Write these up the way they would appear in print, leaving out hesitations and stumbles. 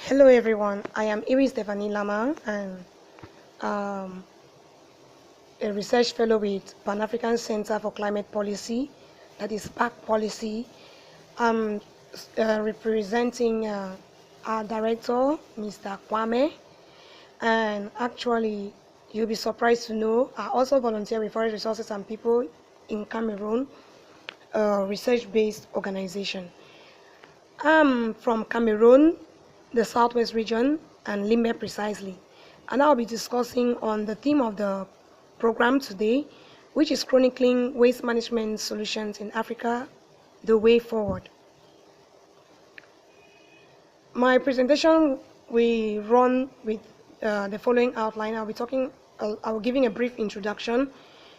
Hello everyone, I am Iris Stephanie Lama and um, a research fellow with Pan-African Center for Climate Policy, that is PACC Policy. I'm representing our director, Mr. Kwame, and actually you'll be surprised to know I also volunteer with Forest Resources and People in Cameroon, a research-based organization. I'm from Cameroon, the Southwest region, and Limbe precisely. And I'll be discussing on the theme of the program today, which is Chronicling Waste Management Solutions in Africa, the Way Forward. My presentation will run with the following outline. I'll be giving a brief introduction,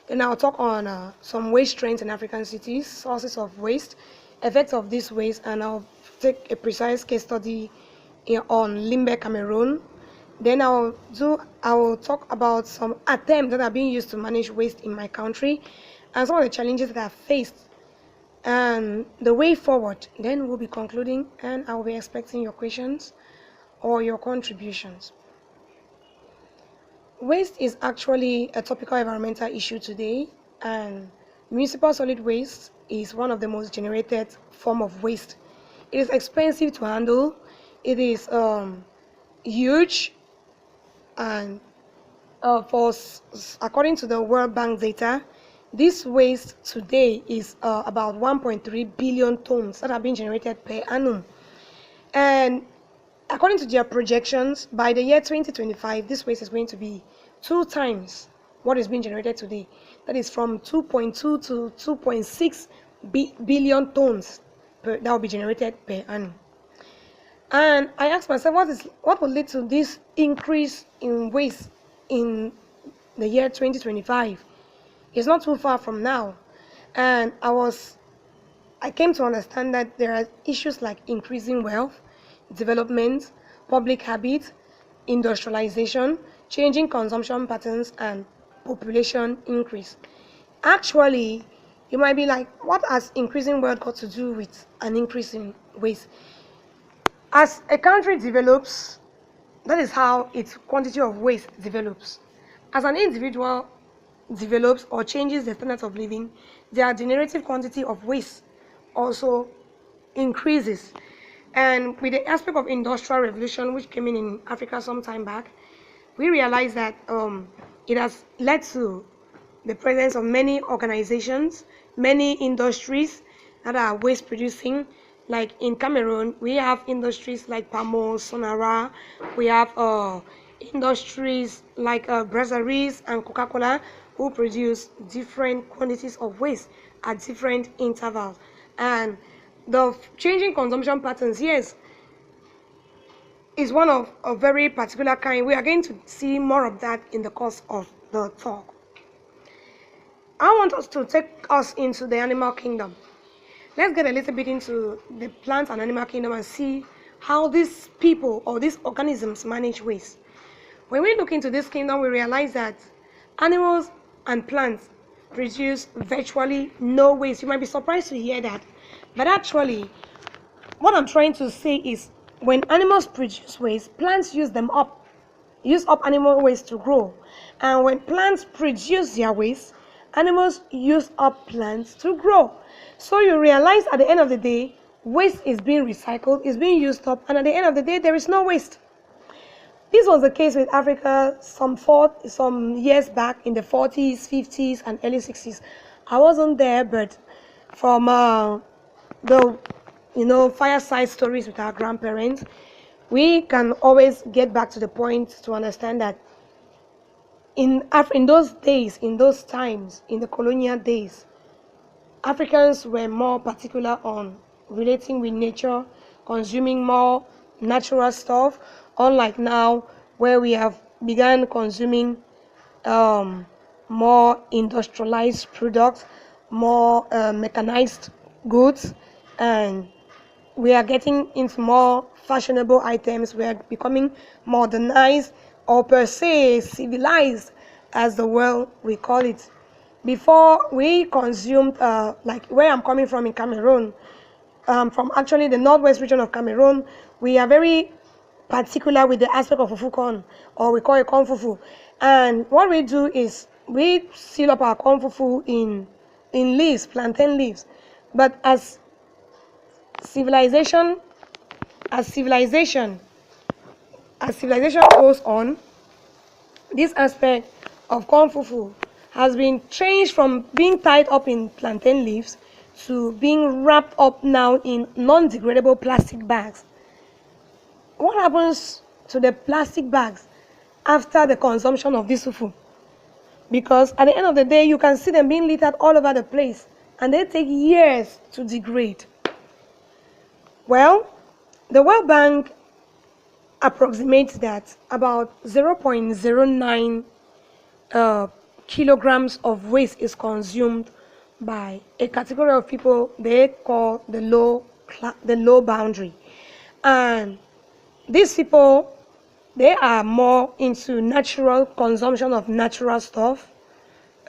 then I'll talk on some waste trends in African cities, sources of waste, effects of this waste, and I'll take a precise case study on Limbe, Cameroon. Then I will talk about some attempts that are being used to manage waste in my country and some of the challenges that I've faced and the way forward. Then we'll be concluding and I will be expecting your questions or your contributions. Waste is actually a topical environmental issue today, and municipal solid waste is one of the most generated form of waste. It is expensive to handle. It is huge, and according to the World Bank data, this waste today is about 1.3 billion tons that are being generated per annum. And according to their projections, by the year 2025, this waste is going to be 2 times what is being generated today. That is from 2.2 to 2.6 billion tons that will be generated per annum. And I asked myself, what will lead to this increase in waste in the year 2025? It's not too far from now. And I came to understand that there are issues like increasing wealth, development, public habits, industrialization, changing consumption patterns, and population increase. Actually, you might be like, what has increasing wealth got to do with an increase in waste? As a country develops, that is how its quantity of waste develops. As an individual develops or changes the standards of living, their generative quantity of waste also increases. And with the aspect of industrial revolution, which came in Africa some time back, we realized that it has led to the presence of many organizations, many industries that are waste producing. Like in Cameroon, we have industries like Pamo, Sonara, we have industries like brasseries and Coca-Cola who produce different quantities of waste at different intervals. And the changing consumption patterns, yes, is one of a very particular kind. We are going to see more of that in the course of the talk. I want us to take us into the animal kingdom. Let's get a little bit into the plant and animal kingdom and see how these people or these organisms manage waste. When we look into this kingdom, we realize that animals and plants produce virtually no waste. You might be surprised to hear that. But actually, what I'm trying to say is when animals produce waste, plants use up animal waste to grow. And when plants produce their waste, animals use up plants to grow. So you realize at the end of the day, waste is being recycled, is being used up, and at the end of the day, there is no waste. This was the case with Africa some years back in the 40s, 50s, and early 60s. I wasn't there, but from the fireside stories with our grandparents, we can always get back to the point to understand that in those days, in those times, in the colonial days, Africans were more particular on relating with nature, consuming more natural stuff, unlike now where we have begun consuming more industrialized products, more mechanized goods, and we are getting into more fashionable items. We are becoming modernized or per se civilized, as the world we call it. Before we consumed, like where I'm coming from in Cameroon, from actually the northwest region of Cameroon, we are very particular with the aspect of fufu corn, or we call it corn fufu. And what we do is we seal up our corn fufu in leaves, plantain leaves. But as civilization goes on, this aspect of corn fufu has been changed from being tied up in plantain leaves to being wrapped up now in non-degradable plastic bags. What happens to the plastic bags after the consumption of this fufu? Because at the end of the day, you can see them being littered all over the place, and they take years to degrade. Well, the World Bank approximates that about 0.09 kilograms of waste is consumed by a category of people they call the low boundary. And these people, they are more into natural consumption of natural stuff,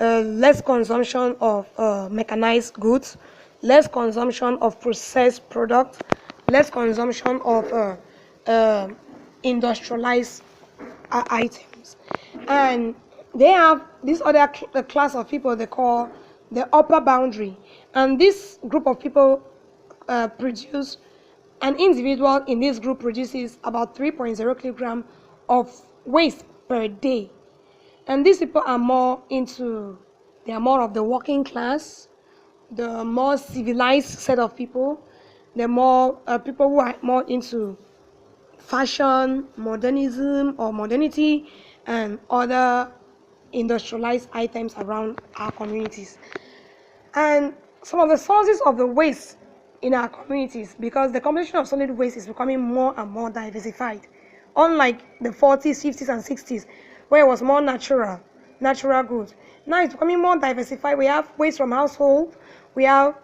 less consumption of mechanized goods, less consumption of processed products, less consumption of industrialized items. And they have this other class of people they call the upper boundary. And this group of people produce, an individual in this group produces about 3.0 kilogram of waste per day. And these people are more they are more of the working class, the more civilized set of people, the more people who are more into fashion, modernism or modernity, and other industrialized items around our communities. And some of the sources of the waste in our communities, because the composition of solid waste is becoming more and more diversified, unlike the 40s, 50s, and 60s, where it was more natural goods. Now it's becoming more diversified. We have waste from household, we have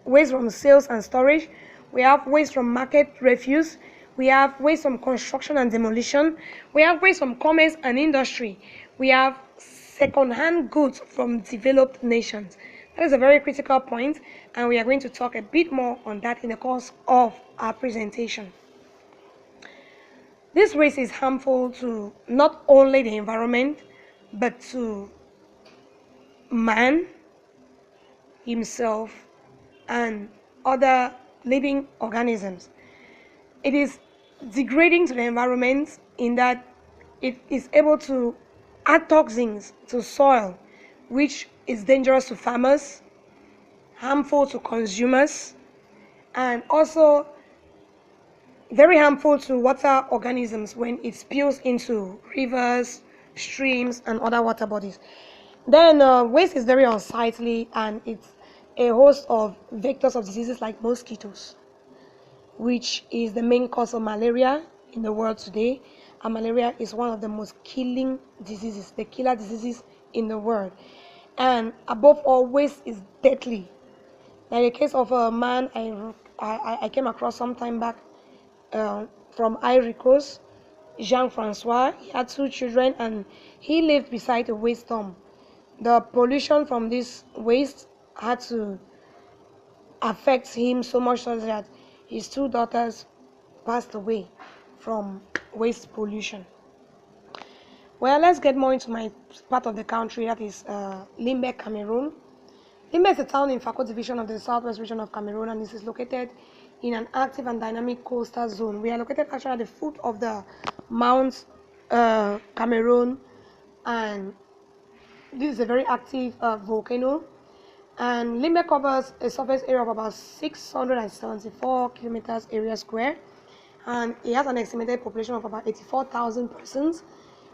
waste from sales and storage, we have waste from market refuse, we have waste from construction and demolition, we have waste from commerce and industry, we have second-hand goods from developed nations. That is a very critical point, and we are going to talk a bit more on that in the course of our presentation. This waste is harmful to not only the environment, but to man himself and other living organisms. It is degrading to the environment in that it is able to add toxins to soil, which is dangerous to farmers, harmful to consumers, and also very harmful to water organisms when it spills into rivers, streams, and other water bodies. Then waste is very unsightly, and it's a host of vectors of diseases like mosquitoes, which is the main cause of malaria in the world today. And malaria is one of the most killing diseases, the killer diseases in the world. And above all, waste is deadly. Like a case of a man I came across some time back from Ivory Coast, Jean-Francois. He had 2 children and he lived beside a waste dump. The pollution from this waste had to affect him so much so that his 2 daughters passed away from waste pollution. Well, let's get more into my part of the country, that is Limbe, Cameroon. Limbe is a town in Fako division of the southwest region of Cameroon, and this is located in an active and dynamic coastal zone. We are located actually at the foot of the Mount Cameroon, and this is a very active volcano. And Limbe covers a surface area of about 674 kilometers area square, and it has an estimated population of about 84,000 persons,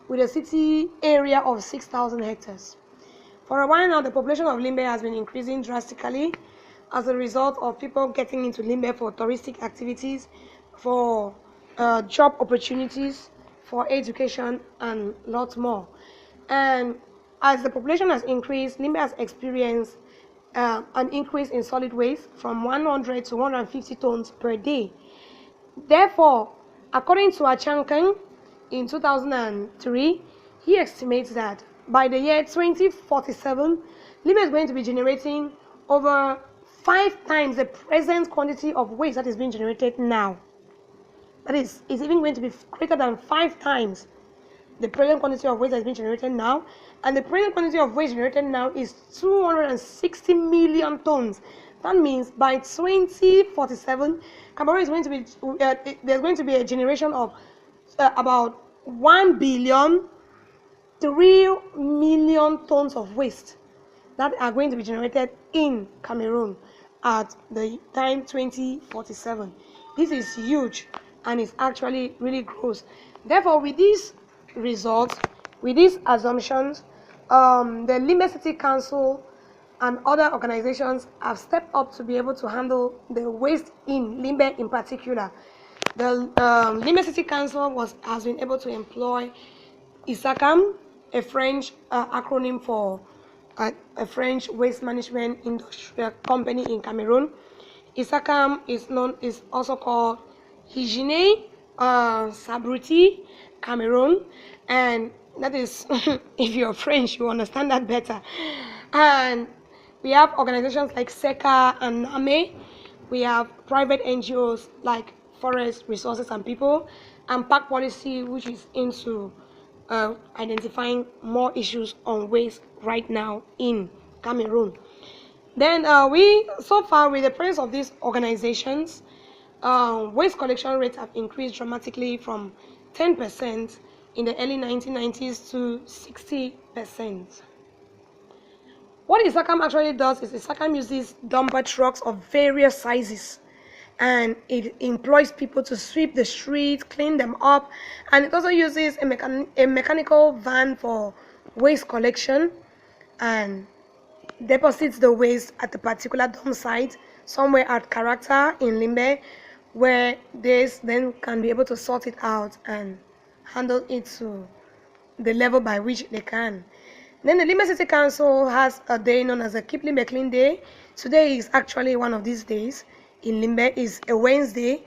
with a city area of 6,000 hectares. For a while now, the population of Limbe has been increasing drastically as a result of people getting into Limbe for touristic activities, for job opportunities, for education, and lots more. And as the population has increased, Limbe has experienced an increase in solid waste from 100 to 150 tons per day. Therefore, according to Achankang in 2003, he estimates that by the year 2047, Limbe is going to be generating over 5 times the present quantity of waste that is being generated now. That is, it's even going to be greater than 5 times the present quantity of waste that is being generated now. And the present quantity of waste generated now is 260 million tons. That means by 2047, Cameroon is going to be, there's going to be a generation of about 1,000,000,003 tons of waste that are going to be generated in Cameroon at the time 2047. This is huge and it's actually really gross. Therefore, with these results, with these assumptions, the Limbe City Council and other organizations have stepped up to be able to handle the waste in Limbe in particular. The Limbe City Council has been able to employ ISACAM, a French acronym for a French waste management industrial company in Cameroon. ISACAM is also called Hygiene Sabruti Cameroon, and that is if you're French you understand that better. And we have organizations like SECA and NAME. We have private NGOs like Forest Resources and People, and PACC Policy, which is into identifying more issues on waste right now in Cameroon. Then so far with the presence of these organizations, waste collection rates have increased dramatically from 10% in the early 1990s to 60%. What ISACAM actually does is ISACAM uses dumper trucks of various sizes, and it employs people to sweep the streets, clean them up, and it also uses a mechanical van for waste collection and deposits the waste at a particular dump site somewhere at Character in Limbe, where this then can be able to sort it out and handle it to the level by which they can. Then the Limbe City Council has a day known as a Keep Limbe Clean Day. Today is actually one of these days in Limbe. Is a Wednesday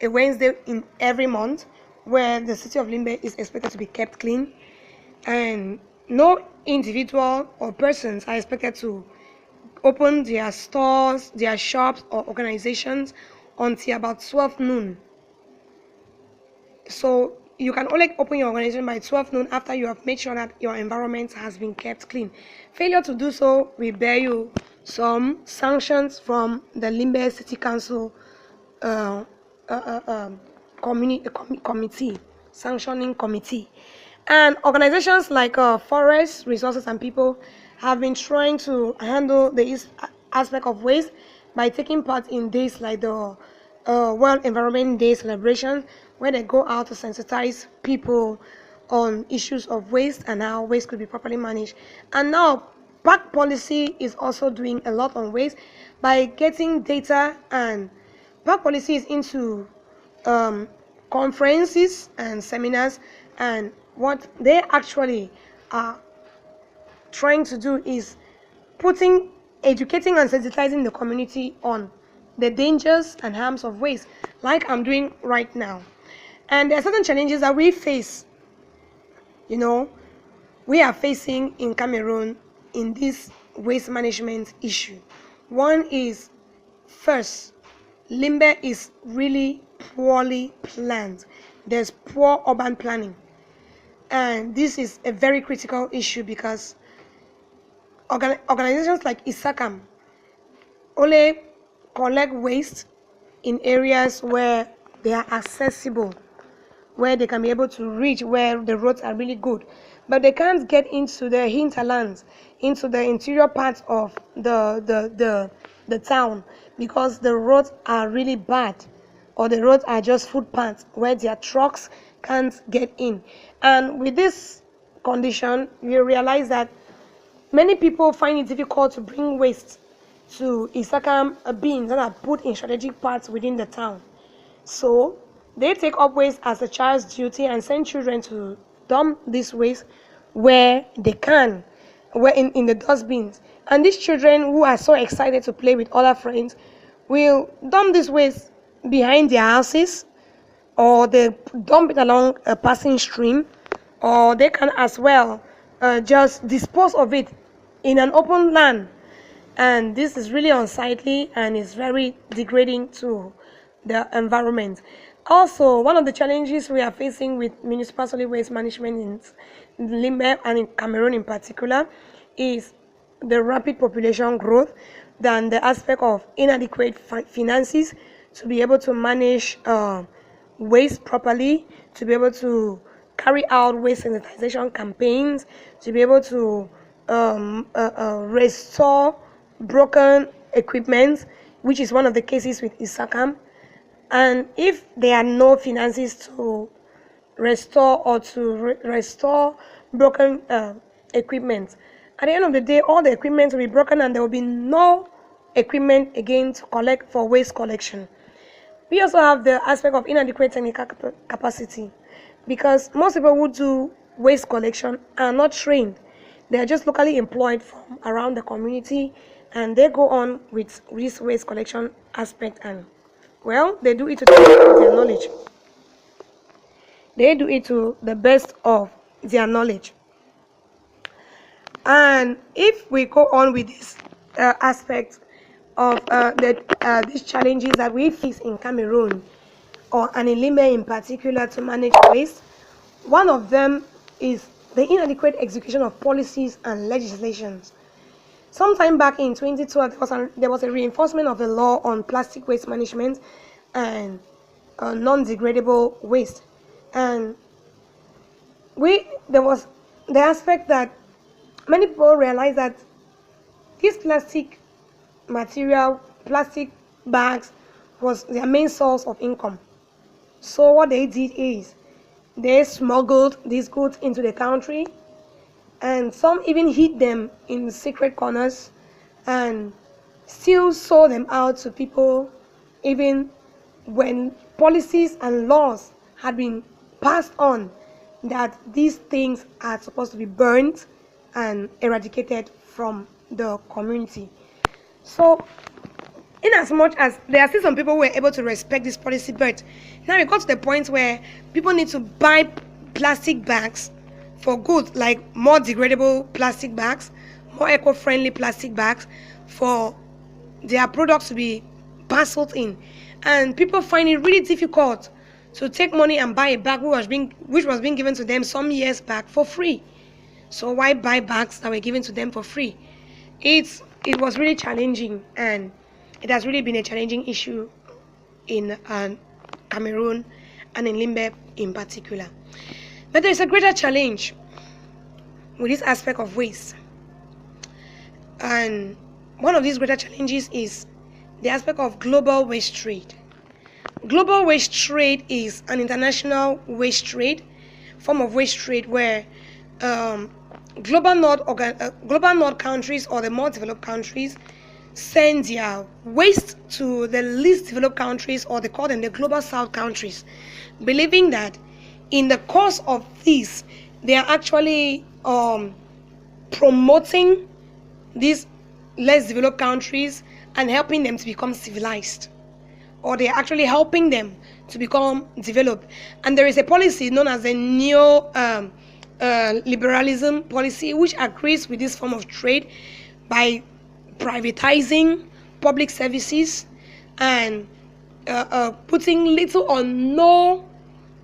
in every month, where the city of Limbe is expected to be kept clean, and no individual or persons are expected to open their stores, their shops or organizations until about 12 noon. So you can only open your organization by 12 noon after you have made sure that your environment has been kept clean. Failure to do so will bear you some sanctions from the Limbe City Council committee, sanctioning committee. And organizations like Forest Resources and People have been trying to handle the aspect of waste by taking part in days like the World Environment Day celebration, where they go out to sensitize people on issues of waste and how waste could be properly managed. And now PACC Policy is also doing a lot on waste by getting data, and PACC Policy is into conferences and seminars, and what they actually are trying to do is educating and sensitizing the community on the dangers and harms of waste, like I'm doing right now. And there are certain challenges that we face, we are facing in Cameroon in this waste management issue. One is, first, Limbe is really poorly planned. There's poor urban planning. And this is a very critical issue because organizations like ISACAM only collect waste in areas where they are accessible, where they can be able to reach, where the roads are really good. But they can't get into the hinterlands, into the interior parts of the town, because the roads are really bad, or the roads are just footpaths where their trucks can't get in. And with this condition, we realize that many people find it difficult to bring waste to ISACAM bins that are put in strategic parts within the town. So they take up waste as a child's duty and send children to dump this waste where they can, where in the dustbins. And these children, who are so excited to play with other friends, will dump this waste behind their houses, or they dump it along a passing stream, or they can as well just dispose of it in an open land. And this is really unsightly and is very degrading to the environment. Also, one of the challenges we are facing with municipal solid waste management in Limbe and in Cameroon in particular is the rapid population growth, than the aspect of inadequate finances to be able to manage waste properly, to be able to carry out waste sensitization campaigns, to be able to restore broken equipment, which is one of the cases with Isakam. And if there are no finances to restore or to restore broken equipment, at the end of the day, all the equipment will be broken and there will be no equipment again to collect for waste collection. We also have the aspect of inadequate technical capacity, because most people who do waste collection are not trained. They are just locally employed from around the community, and they go on with this waste collection aspect, and well, they do it to the best of their knowledge. They do it to the best of their knowledge. And if we go on with this aspect of these challenges that we face in Cameroon, and in Limbe in particular, to manage waste, one of them is the inadequate execution of policies and legislations. Sometime back in 2012, there was a reinforcement of the law on plastic waste management and non-degradable waste. And there was the aspect that many people realize that this plastic material, plastic bags, was their main source of income. So what they did is they smuggled these goods into the country, and some even hid them in secret corners and still sold them out to people, even when policies and laws had been passed on that these things are supposed to be burnt and eradicated from the community. So, in as much as there are still some people who were able to respect this policy, but now it got to the point where people need to buy plastic bags for goods, like more degradable plastic bags, more eco-friendly plastic bags, for their products to be parceled in. And people find it really difficult to take money and buy a bag which was being given to them some years back for free. So why buy bags that were given to them for free? It was really challenging, and it has really been a challenging issue in Cameroon and in Limbe in particular. But there is a greater challenge with this aspect of waste. And one of these greater challenges is the aspect of global waste trade. Global waste trade is an international waste trade, form of waste trade where global north countries or the more developed countries send their waste to the least developed countries, or they call them the global south countries, believing that in the course of this, they are actually promoting these less developed countries and helping them to become civilized, or they are actually helping them to become developed. And there is a policy known as the neo-liberalism policy, which agrees with this form of trade by privatizing public services and putting little or no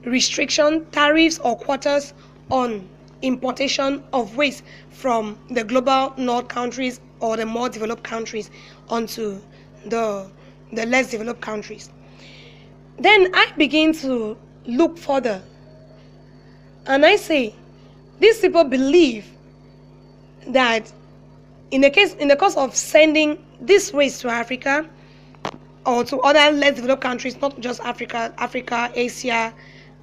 restriction, tariffs or quotas on importation of waste from the global north countries or the more developed countries onto the less developed countries. Then I begin to look further, and I say these people believe that in the course of sending this waste to Africa or to other less developed countries, not just Africa, Asia,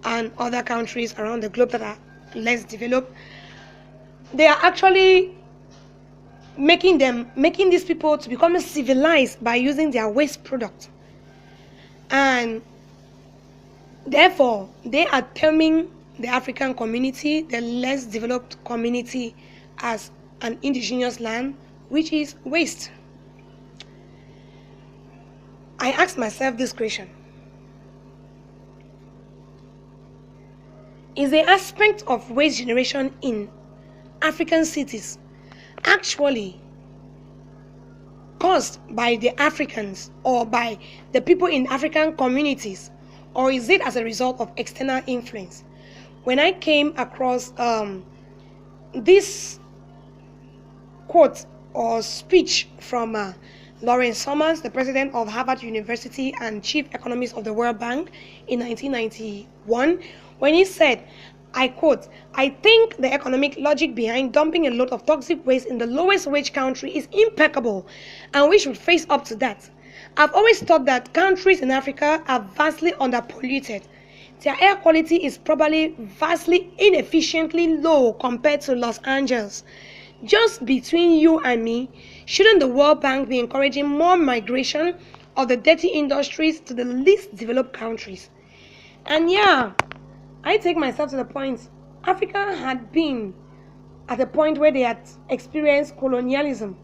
and other countries around the globe that are less developed, they are actually making these people to become civilized by using their waste product. And therefore, they are terming the African community, the less developed community, as an indigenous land, which is waste. I asked myself this question: is the aspect of waste generation in African cities actually caused by the Africans or by the people in African communities, or is it as a result of external influence? When I came across this quote or speech from Lawrence Summers, the president of Harvard University and chief economist of the World Bank in 1991, when he said, I quote, "I think the economic logic behind dumping a load of toxic waste in the lowest wage country is impeccable, and we should face up to that. I've always thought that countries in Africa are vastly underpolluted. Their air quality is probably vastly inefficiently low compared to Los Angeles. Just between you and me, shouldn't the World Bank be encouraging more migration of the dirty industries to the least developed countries?" And yeah, I take myself to the point. Africa had been at a point where they had experienced colonialism.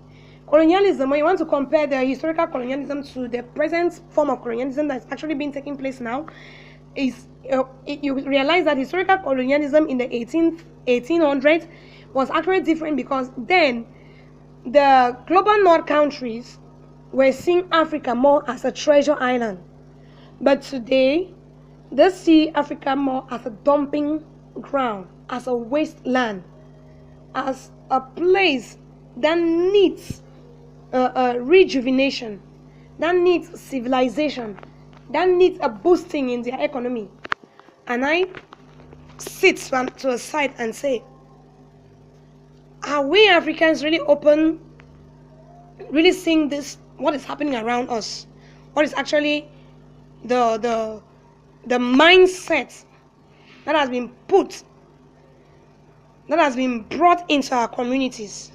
Colonialism, when you want to compare the historical colonialism to the present form of colonialism that's actually been taking place now, is you realize that historical colonialism in the 1800s was actually different, because then the global north countries were seeing Africa more as a treasure island. But today, they see Africa more as a dumping ground, as a wasteland, as a place that needs rejuvenation, that needs civilization, that needs a boosting in their economy. And I sit to a side and say, are we Africans really open, really seeing this, what is happening around us? What is actually the mindset that has been brought into our communities?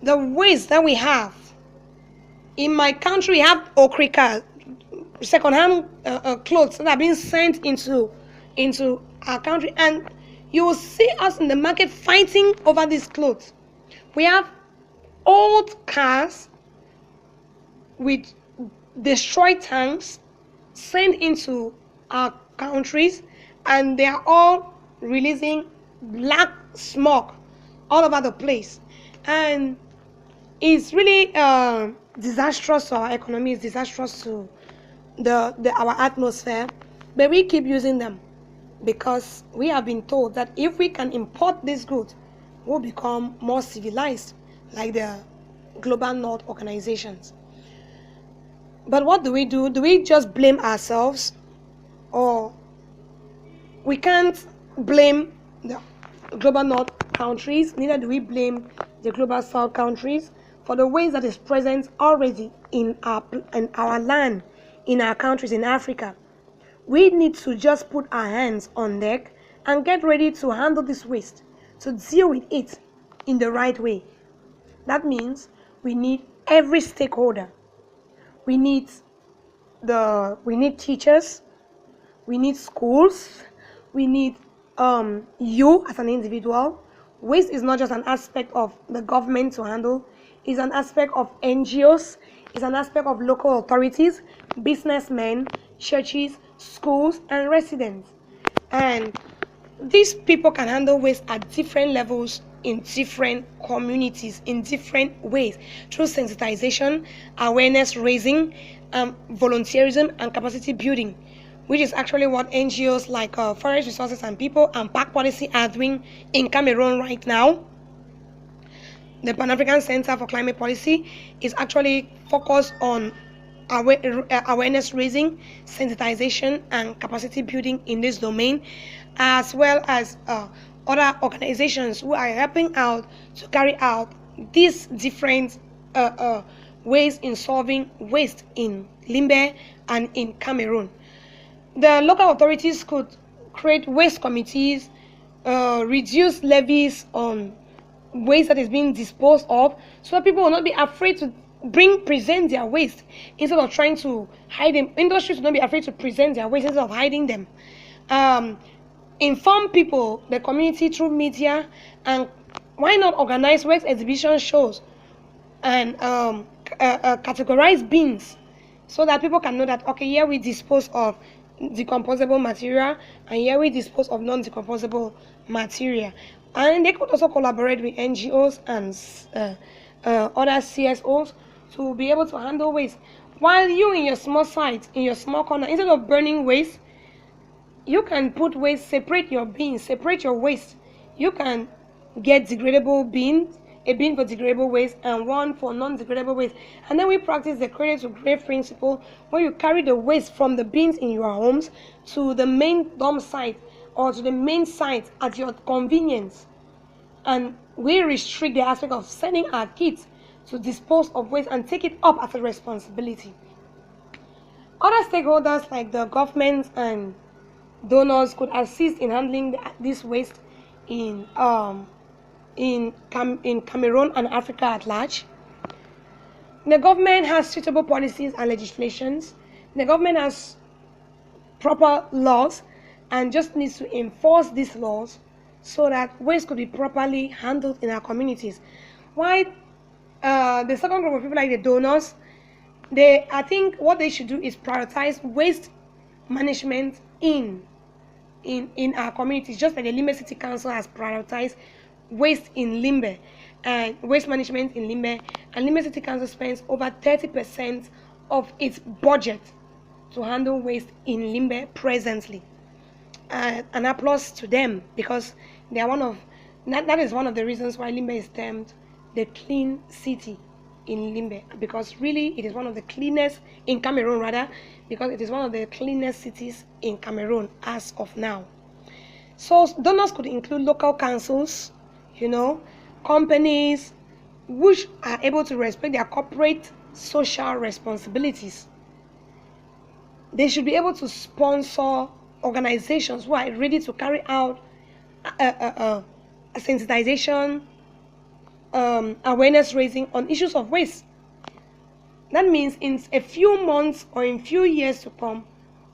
The ways that we have. In my country, we have okrika, second-hand clothes that are being sent into our country, and you will see us in the market fighting over these clothes. We have old cars with destroyed tanks sent into our countries, and they are all releasing black smoke all over the place. And it's really disastrous to our economy, it's disastrous to our atmosphere, but we keep using them because we have been told that if we can import this good, we'll become more civilized, like the global north organizations. But what do? Do we just blame ourselves? Or we can't blame the global north countries, neither do we blame the global south countries for the ways that is present already in our land, in our countries in Africa. We need to just put our hands on deck and get ready to handle this waste, to deal with it in the right way. That means we need every stakeholder. We need teachers, we need schools, we need you as an individual. Waste is not just an aspect of the government to handle, it's an aspect of NGOs, it's an aspect of local authorities, businessmen, churches, schools, and residents. And these people can handle waste at different levels, in different communities, in different ways, through sensitization, awareness raising, volunteerism, and capacity building, which is actually what NGOs like Forest Resources and People and PACC Policy are doing in Cameroon right now. The Pan-African Center for Climate Policy is actually focused on awareness raising, sensitization, and capacity building in this domain, as well as other organizations who are helping out to carry out these different ways in solving waste in Limbe and in Cameroon. The local authorities could create waste committees, reduce levies on waste that is being disposed of, so that people will not be afraid to present their waste instead of trying to hide them. Industries will not be afraid to present their waste instead of hiding them. Inform people, the community, through media, and why not organize waste exhibition shows and categorize bins so that people can know that, okay, here we dispose of decomposable material and here we dispose of non-decomposable material. And they could also collaborate with NGOs and other CSOs to be able to handle waste. While you in your small site, in your small corner, instead of burning waste, you can put waste, separate your bins, separate your waste. You can get degradable bins, a bin for degradable waste and one for non-degradable waste. And then we practice the cradle to grave principle, where you carry the waste from the bins in your homes to the main dump site or to the main site at your convenience. And we restrict the aspect of sending our kids to dispose of waste and take it up as a responsibility. Other stakeholders like the government and donors could assist in handling this waste in Cameroon and Africa at large. The government has suitable policies and legislations. The government has proper laws and just needs to enforce these laws so that waste could be properly handled in our communities. While the second group of people, like the donors, I think what they should do is prioritize waste management in our communities, just like the Limbe City Council has prioritized waste in Limbe and waste management in Limbe, and Limbe City Council spends over 30% of its budget to handle waste in Limbe presently. An applause to them, because they are that is one of the reasons why Limbe is termed the clean city in Limbe, because really it is one of the cleanest in Cameroon, rather, because it is one of the cleanest cities in Cameroon as of now. So donors could include local councils, companies which are able to respect their corporate social responsibilities. They should be able to sponsor organizations who are ready to carry out a sensitization, awareness raising on issues of waste. That means in a few months or in few years to come,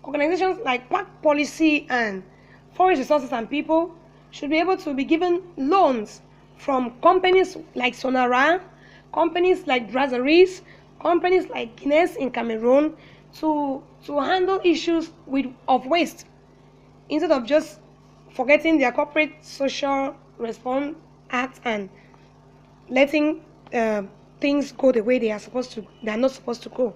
organizations like PACC Policy and Forest Resources and People should be able to be given loans from companies like Sonara, companies like Brasseries, companies like Guinness in Cameroon to handle issues of waste, instead of just forgetting their corporate social response act and letting things go the way they are not supposed to go.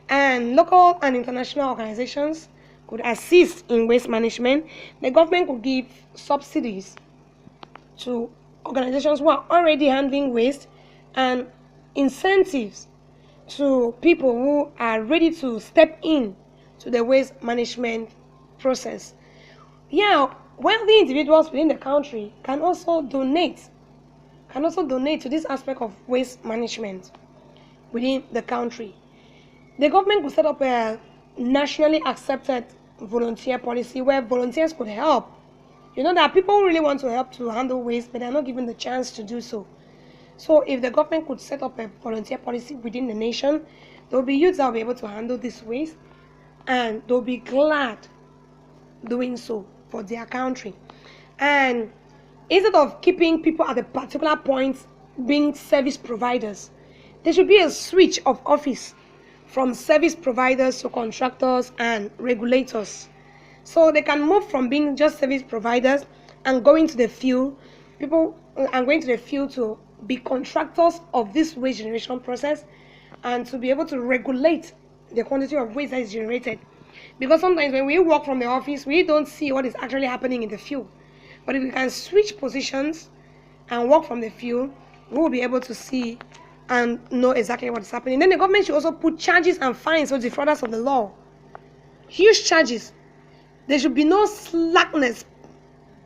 And local and international organizations could assist in waste management. The government could give subsidies to organizations who are already handling waste, and incentives to people who are ready to step in to the waste management process. Yeah, wealthy individuals within the country can also donate to this aspect of waste management within the country. The government could set up a nationally accepted volunteer policy where volunteers could help. There are people who really want to help to handle waste, but they're not given the chance to do so. So if the government could set up a volunteer policy within the nation, there will be youths that will be able to handle this waste, and they'll be glad doing so for their country. And instead of keeping people at a particular point being service providers, there should be a switch of office from service providers to contractors and regulators. So they can move from being just service providers and going to the field, to be contractors of this waste generation process, and to be able to regulate the quantity of waste that is generated. Because sometimes when we work from the office, we don't see what is actually happening in the field. But if we can switch positions and work from the field, we will be able to see and know exactly what is happening. Then the government should also put charges and fines for defrauders of the law. Huge charges. There should be no slackness.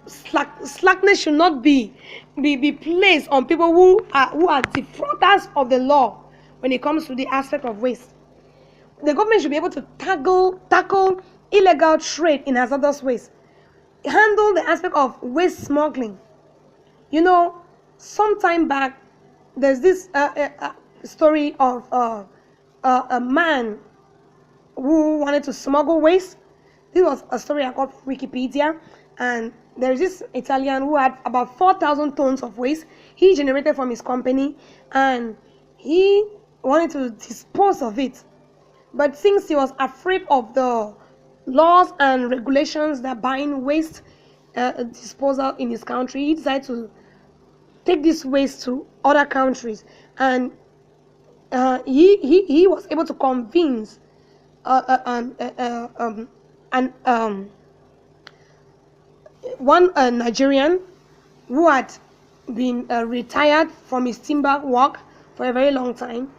Slackness should not be placed on people who are defrauders of the law when it comes to the aspect of waste. The government should be able to tackle illegal trade in hazardous waste. Handle the aspect of waste smuggling. Some time back, there's this story of a man who wanted to smuggle waste. This was a story I got from Wikipedia, and there's this Italian who had about 4,000 tons of waste he generated from his company, and he wanted to dispose of it. But since he was afraid of the laws and regulations that bind waste disposal in his country, he decided to take this waste to other countries. And he was able to convince an one Nigerian who had been retired from his timber work for a very long time.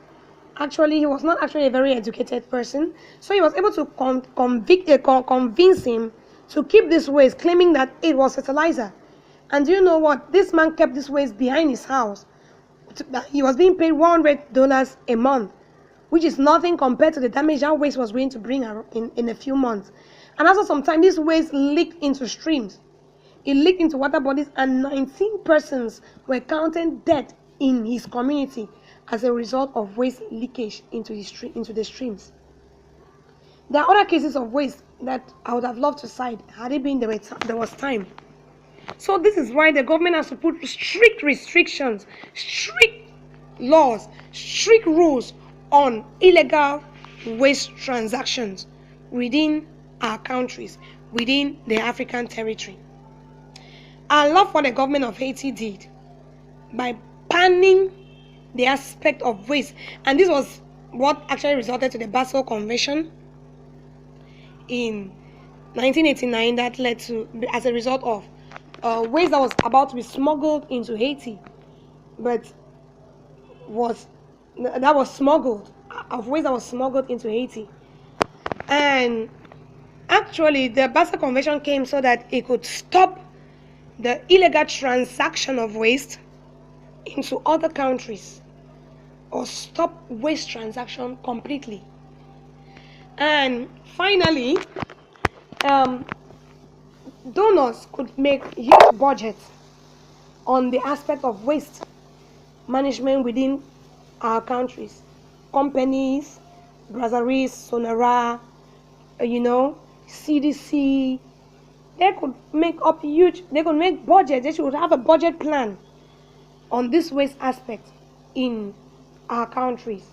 Actually, he was not actually a very educated person, so he was able to convince him to keep this waste, claiming that it was fertilizer. And do you know what? This man kept this waste behind his house. He was being paid $100 a month, which is nothing compared to the damage that waste was going to bring in a few months. And also, sometimes this waste leaked into streams. It leaked into water bodies, and 19 persons were counted dead in his community as a result of waste leakage into the streams. There are other cases of waste that I would have loved to cite had it been there was time. So this is why the government has to put strict restrictions, strict laws, strict rules on illegal waste transactions within our countries, within the African territory. I love what the government of Haiti did by banning the aspect of waste, and this was what actually resulted to the Basel Convention in 1989 that led to, as a result of waste that was about to be smuggled into Haiti, but waste that was smuggled into Haiti. And actually, the Basel Convention came so that it could stop the illegal transaction of waste into other countries, or stop waste transaction completely. And finally, donors could make huge budgets on the aspect of waste management within our countries. Companies, brasseries, Sonara, CDC, they could make budget. They should have a budget plan on this waste aspect in our countries.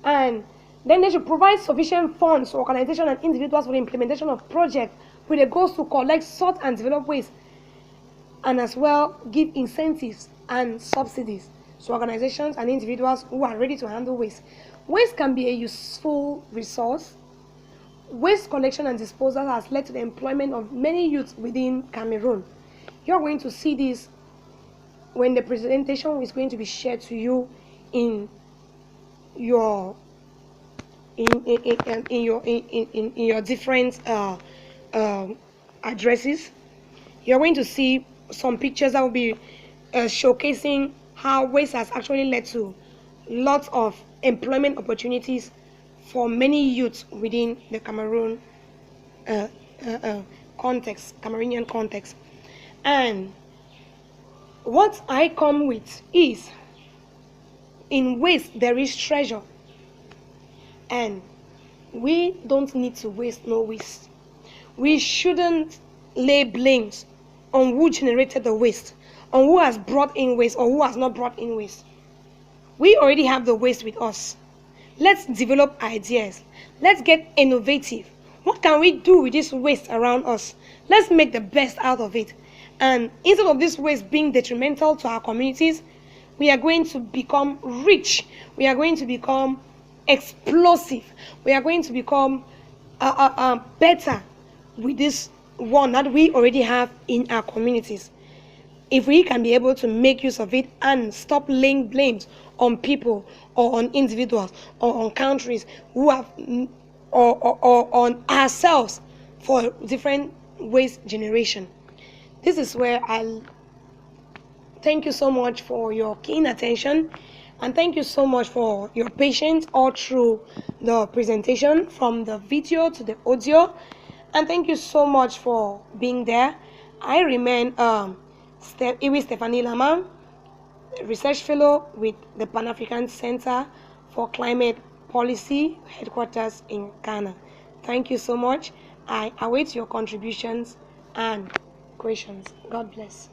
And then they should provide sufficient funds to organizations and individuals for the implementation of projects with the goals to collect, sort, and develop waste, and as well give incentives and subsidies to organizations and individuals who are ready to handle waste. Waste can be a useful resource. Waste collection and disposal has led to the employment of many youths within Cameroon. You're going to see this when the presentation is going to be shared to you in your different addresses. You're going to see some pictures that will be showcasing how waste has actually led to lots of employment opportunities for many youths within the Cameroon Cameroonian context. And what I come with is, in waste there is treasure, and we don't need to waste no waste. We shouldn't lay blames on who generated the waste, on who has brought in waste or who has not brought in waste. We already have the waste with us. Let's develop ideas. Let's get innovative. What can we do with this waste around us? Let's make the best out of it. And instead of this waste being detrimental to our communities, we are going to become rich. We are going to become explosive. We are going to become better with this one that we already have in our communities. If we can be able to make use of it and stop laying blames on people or on individuals or on countries who have or on ourselves for different waste generation. This is where I'll thank you so much for your keen attention, and thank you so much for your patience all through the presentation, from the video to the audio, and thank you so much for being there. I remain Iwi Stephanie Lama, Research Fellow with the Pan-African Center for Climate Policy, headquarters in Ghana. Thank you so much. I await your contributions and questions. God bless.